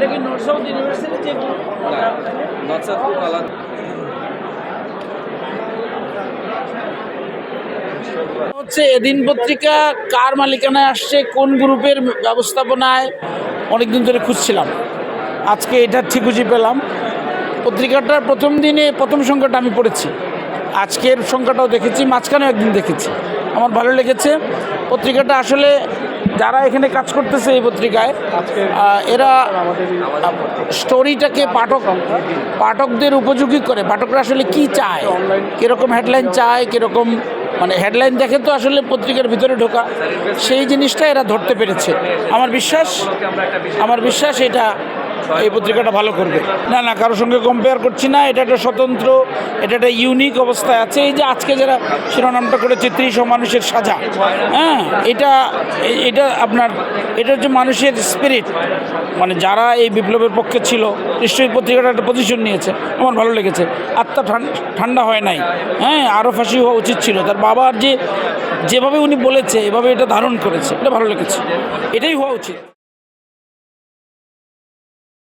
এটা কি north south university যে নর্থ সাউথ আলাদা। হচ্ছে এদিন পত্রিকা কার মালিকানায় আসছে, কোন গ্রুপের ব্যবস্থাপনায় অনেকদিন ধরে খুঁজছিলাম। আজকে এটা ঠিক খুঁজে পেলাম। পত্রিকাটার প্রথম দিনে প্রথম সংখ্যাটা আমি পড়েছি, আজকের সংখ্যাটাও দেখেছি, মাঝখানেও একদিন দেখেছি। আমার ভালো লেগেছে পত্রিকাটা। আসলে যারা এখানে কাজ করতেছে এই পত্রিকায়, এরা স্টোরিটাকে পাঠকদের উপযোগী করে। পাঠকরা আসলে কি চায়, কীরকম হেডলাইন চায়, কীরকম মানে হেডলাইন দেখে তো আসলে পত্রিকার ভিতরে ঢোকা, সেই জিনিসটা এরা ধরতে পেরেছে। আমার বিশ্বাস এটা এই পত্রিকাটা ভালো করবে। না না, কারোর সঙ্গে কম্পেয়ার করছি না। এটা একটা স্বতন্ত্র, এটা একটা ইউনিক অবস্থায় আছে। এই যে আজকে যারা শিরোনামটা করেছে ৩০ মানুষের সাজা, হ্যাঁ, এটা আপনার এটা হচ্ছে মানুষের স্পিরিট। মানে যারা এই বিপ্লবের পক্ষে ছিল, নিশ্চয়ই পত্রিকাটা একটা পজিশন নিয়েছে। আমার ভালো লেগেছে। আত্মা ঠান্ডা হয় নাই। হ্যাঁ, আরও ফাঁসি হওয়া উচিত ছিল। তার বাবার যেভাবে উনি বলেছে, এভাবে এটা ধারণ করেছে, এটা ভালো লেগেছে। এটাই হওয়া উচিত।